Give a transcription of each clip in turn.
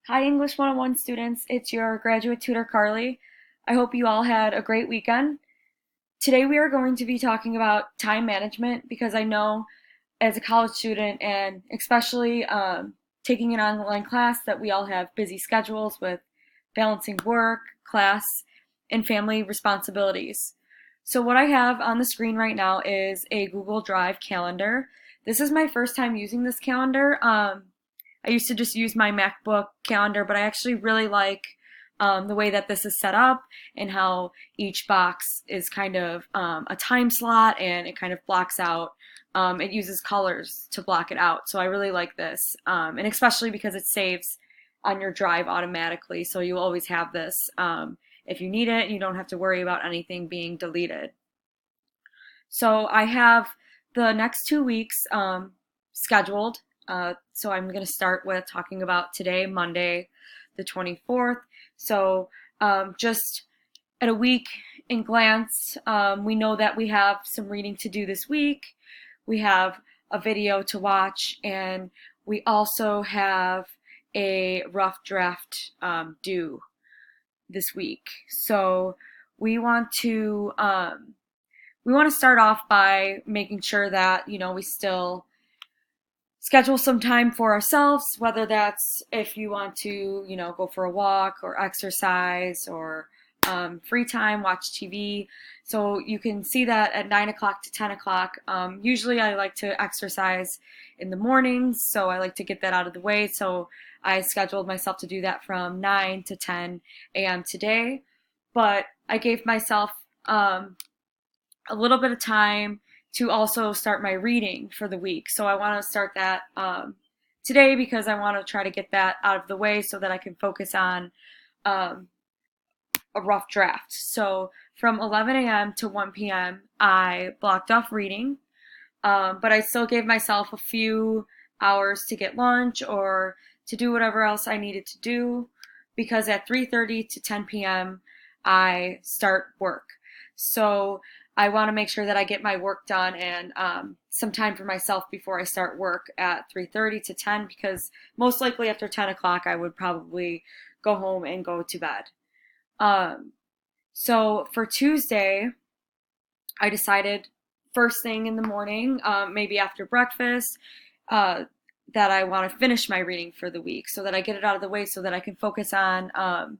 Hi, English 101 students. It's your graduate tutor, Carly. I hope you all had a great weekend. Today, we are going to be talking about time management because I know as a college student and especially taking an online class that we all have busy schedules with balancing work, class, and family responsibilities. So, what I have on the screen right now is a Google Drive calendar. This is my first time using this calendar. I used to just use my MacBook calendar, but I actually really like the way that this is set up and how each box is kind of a time slot and it kind of blocks out. It uses colors to block it out. So I really like this. And especially because it saves on your drive automatically. So you always have this if you need it and you don't have to worry about anything being deleted. So I have the next 2 weeks scheduled. So I'm going to start with talking about today, Monday, the 24th. So just at a week in glance, we know that we have some reading to do this week. We have a video to watch, and we also have a rough draft due this week. So we want to start off by making sure that we still schedule some time for ourselves, whether that's if you want to, go for a walk or exercise or free time, watch TV. So you can see that at 9 o'clock to 10 o'clock. Usually I like to exercise in the mornings, so I like to get that out of the way. So I scheduled myself to do that from 9 to 10 a.m. today. But I gave myself a little bit of time to also start my reading for the week. So I want to start that today because I want to try to get that out of the way so that I can focus on a rough draft. So from 11 a.m. to 1 p.m., I blocked off reading, but I still gave myself a few hours to get lunch or to do whatever else I needed to do because at 3:30 to 10 p.m., I start work. So I want to make sure that I get my work done and some time for myself before I start work at 3:30 to 10 because most likely after 10 o'clock I would probably go home and go to bed. Um, so for Tuesday, I decided first thing in the morning, maybe after breakfast, uh, that I want to finish my reading for the week so that I get it out of the way so that I can focus on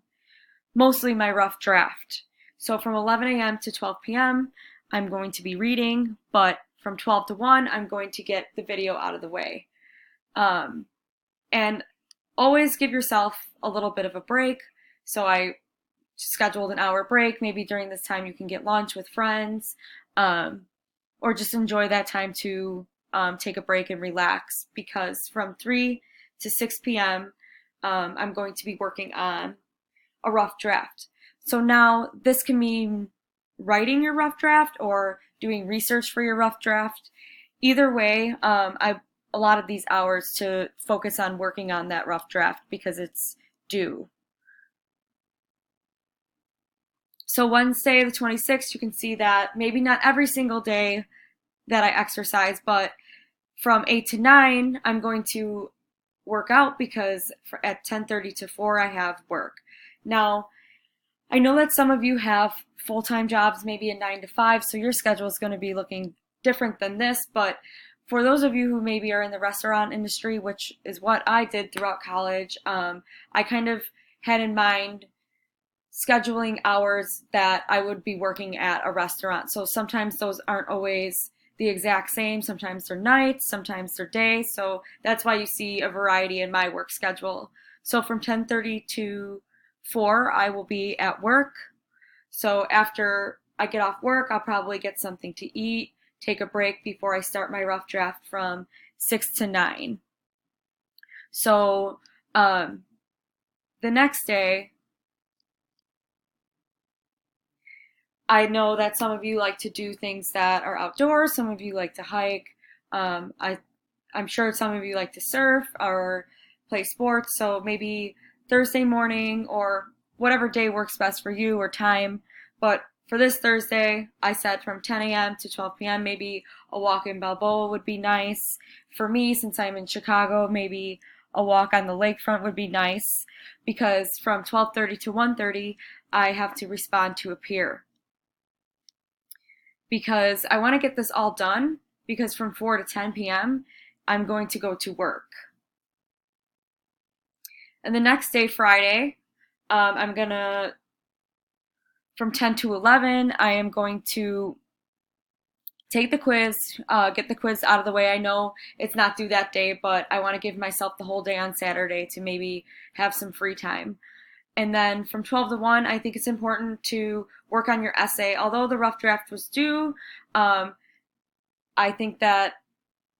mostly my rough draft. So from 11 a.m. to 12 p.m., I'm going to be reading, but from 12 to 1, I'm going to get the video out of the way. And always give yourself a little bit of a break. So I scheduled an hour break. Maybe during this time you can get lunch with friends or just enjoy that time to take a break and relax because from 3 to 6 p.m., I'm going to be working on a rough draft. So now this can mean writing your rough draft or doing research for your rough draft. Either way, I allotted these hours to focus on working on that rough draft because it's due. So Wednesday, the 26th, you can see that maybe not every single day that I exercise, but from 8 to 9, I'm going to work out because at 10:30 to 4, I have work. Now, I know that some of you have full-time jobs, maybe a 9 to 5, so your schedule is going to be looking different than this, but for those of you who maybe are in the restaurant industry, which is what I did throughout college, I kind of had in mind scheduling hours that I would be working at a restaurant. So sometimes those aren't always the exact same. Sometimes they're nights, sometimes they're days. So that's why you see a variety in my work schedule. So from 10:30 to 4, I will be at work. So after I get off work, I'll probably get something to eat, take a break before I start my rough draft from 6 to 9. So the next day, I know that some of you like to do things that are outdoors. Some of you like to hike. I'm sure some of you like to surf or play sports. So maybe Thursday morning or whatever day works best for you or time. But for this Thursday, I said from 10 a.m. to 12 p.m. Maybe a walk in Balboa would be nice. For me, since I'm in Chicago, maybe a walk on the lakefront would be nice because from 12:30 to 1:30 I have to respond to a peer because I want to get this all done because from 4 to 10 p.m. I'm going to go to work. And the next day, Friday, I'm gonna, from 10 to 11, I am going to take the quiz, get the quiz out of the way. I know it's not due that day, but I want to give myself the whole day on Saturday to maybe have some free time. And then from 12 to 1, I think it's important to work on your essay. Although the rough draft was due, I think that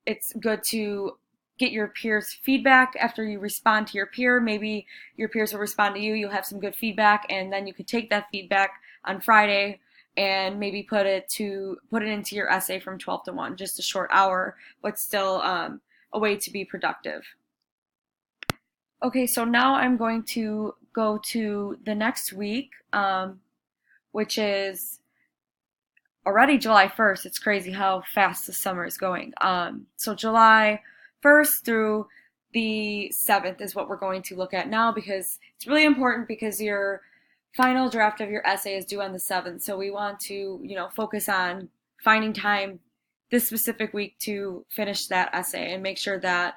it's good to get your peers' feedback after you respond to your peer. Maybe your peers will respond to you, you'll have some good feedback, and then you can take that feedback on Friday and maybe put it into your essay from 12 to 1, just a short hour, but still a way to be productive. Okay, so now I'm going to go to the next week, which is already July 1st. It's crazy how fast the summer is going. So July 1st through the 7th is what we're going to look at now because it's really important because your final draft of your essay is due on the 7th. So we want to, focus on finding time this specific week to finish that essay and make sure that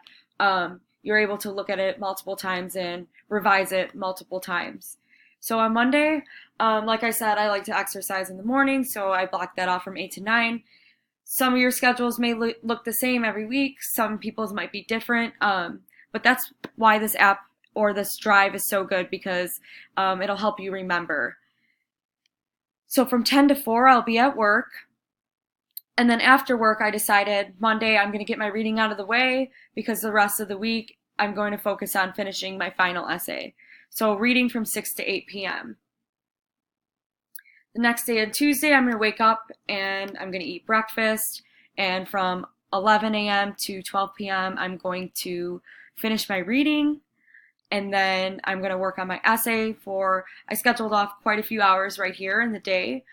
you're able to look at it multiple times and revise it multiple times. So on Monday, like I said, I like to exercise in the morning, so I block that off from 8 to 9. Some of your schedules may look the same every week. Some people's might be different, but that's why this app or this drive is so good because it'll help you remember. So from 10 to 4, I'll be at work. And then after work, I decided Monday I'm going to get my reading out of the way because the rest of the week I'm going to focus on finishing my final essay. So reading from 6 to 8 p.m. The next day on Tuesday, I'm going to wake up and I'm going to eat breakfast. And from 11 a.m. to 12 p.m., I'm going to finish my reading. And then I'm going to work on my essay I scheduled off quite a few hours right here in the day,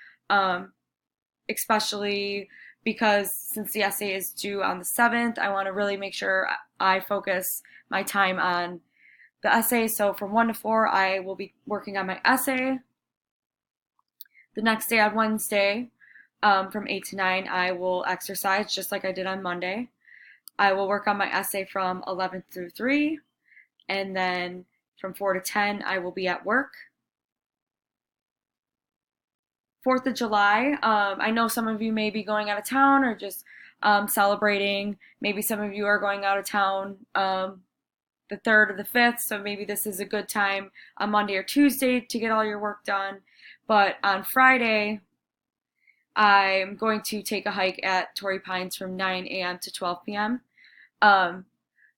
especially because since the essay is due on the 7th, I want to really make sure I focus my time on the essay. So from 1 to 4, I will be working on my essay. The next day on Wednesday, from 8 to 9, I will exercise just like I did on Monday. I will work on my essay from 11 through 3, and then from 4 to 10, I will be at work. 4th of July, I know some of you may be going out of town or just celebrating. Maybe some of you are going out of town the 3rd or the 5th, so maybe this is a good time on Monday or Tuesday to get all your work done. But on Friday, I'm going to take a hike at Torrey Pines from 9 a.m. to 12 p.m.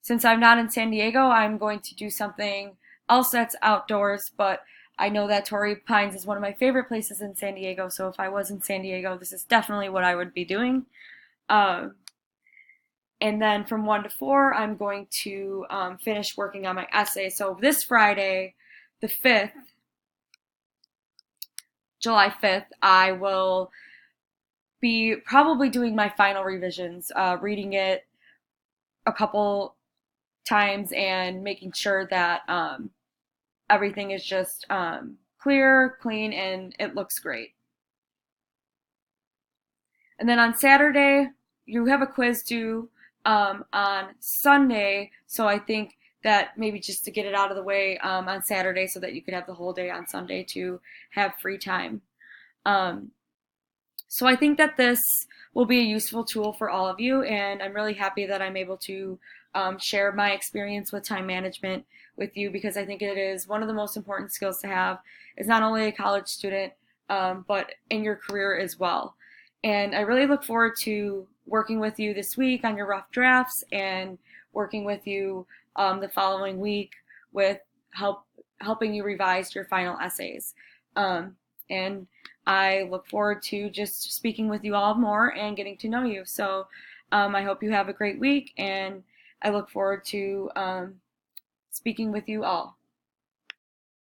Since I'm not in San Diego, I'm going to do something else that's outdoors, but I know that Torrey Pines is one of my favorite places in San Diego, so if I was in San Diego, this is definitely what I would be doing. And then from 1 to 4, I'm going to finish working on my essay. So this Friday, the 5th, July 5th, I will be probably doing my final revisions, reading it a couple times and making sure that everything is just clear, clean, and it looks great. And then on Saturday, you have a quiz due on Sunday, so I think that maybe just to get it out of the way on Saturday so that you could have the whole day on Sunday to have free time. So I think that this will be a useful tool for all of you, and I'm really happy that I'm able to share my experience with time management with you because I think it is one of the most important skills to have as not only a college student, but in your career as well. And I really look forward to working with you this week on your rough drafts and working with you the following week with helping you revise your final essays. And I look forward to just speaking with you all more and getting to know you. So I hope you have a great week, and I look forward to speaking with you all.